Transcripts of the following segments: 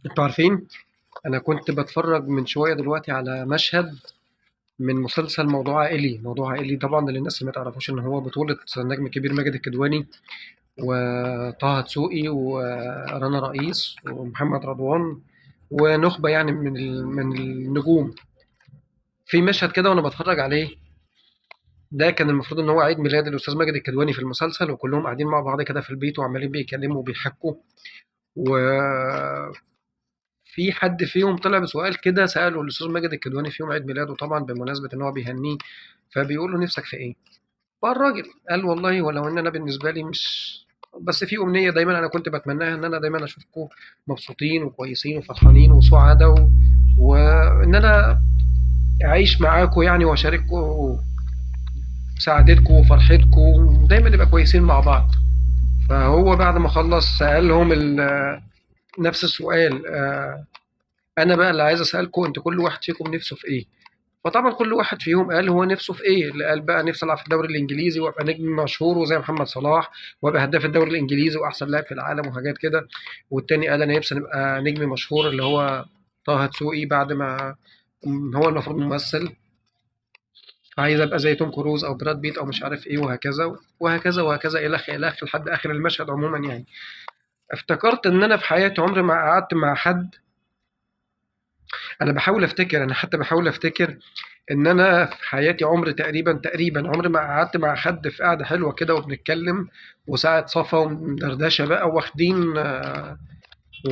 انتوا عارفين، انا كنت بتفرج من شويه دلوقتي على مشهد من مسلسل موضوع عائلي. موضوع عائلي طبعا للناس اللي ما تعرفوش ان هو بطوله النجم الكبير ماجد الكدواني وطه دسوقي ورنا رئيس ومحمد رضوان ونخبه يعني من النجوم. في مشهد كده وانا بتفرج عليه، ده كان المفروض ان هو عيد ميلاد الاستاذ ماجد الكدواني في المسلسل، وكلهم قاعدين مع بعض كده في البيت وعمالين بيتكلموا وبيحكوا. وفي حد فيهم طلع بسؤال كده سأله الأستاذ ماجد الكدواني في يوم عيد ميلاده، طبعا بمناسبة إن هو بيهنيه، فبيقول له نفسك في إيه؟ فالراجل قال والله ولو إن أنا بالنسبة لي مش، بس في أمنية دايما أنا كنت بتمناها، إن أنا دايما أشوفكم مبسوطين وكويسين وفرحانين وسعداء وإن أنا أعيش معاكم يعني وأشارككم سعادتكم وفرحتكم، دايما نبقى كويسين مع بعض. فهو بعد ما خلص سألهم نفس السؤال. انا بقى اللي عايز اسالكم انتوا كل واحد فيكم نفسه في ايه؟ فطبعا كل واحد فيهم قال هو نفسه في ايه. اللي قال بقى نفسي العب في الدوري الانجليزي وابقى نجم مشهور وزي محمد صلاح وابقى هداف الدوري الانجليزي واحسن لاعب في العالم وحاجات كده. والتاني قال انا نفسي ابقى نجم مشهور اللي هو طه دسوقي بعد ما هو المفروض ممثل، عايز ابقى زي توم كروز او براد بيت او مش عارف ايه، وهكذا وهكذا وهكذا الخ الخ لحد اخر المشهد. عموما يعني افتكرت ان انا في حياتي عمري ما قعدت مع حد. انا بحاول افتكر، انا حتى بحاول افتكر ان انا في حياتي عمري تقريبا عمري ما قعدت مع حد في قعده حلوه كده وبنتكلم وساعه صفا ودردشه بقى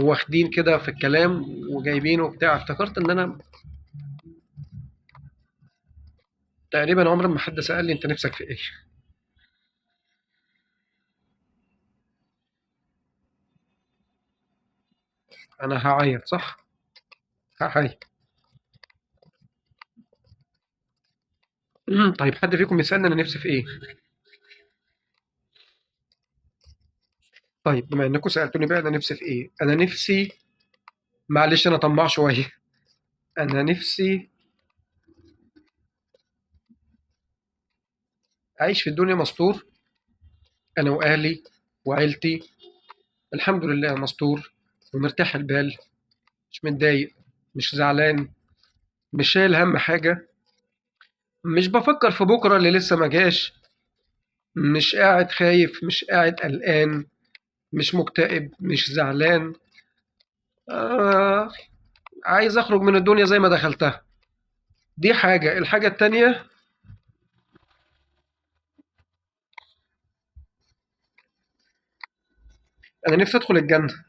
واخدين كده في الكلام وجايبين وبتاع. افتكرت ان انا تقريبا عمري ما حد سألني انت نفسك في ايه. انا هعيط صح؟ هعيط. طيب حد فيكم يسألني انا نفسي في ايه؟ طيب بما انكم سألتوني بقى انا نفسي في ايه، انا نفسي، معلش انا طماع شويه، انا نفسي اعيش في الدنيا مستور، انا واهلي وعيلتي، الحمد لله مستور ومرتاح البال، مش متضايق، مش زعلان، مش شايل هم حاجة، مش بفكر في بكرة اللي لسه ما جاش، مش قاعد خايف، مش قاعد قلقان، مش مكتئب، مش زعلان. آه، عايز أخرج من الدنيا زي ما دخلتها. دي حاجة. الحاجة التانية، أنا نفسي أدخل الجنة.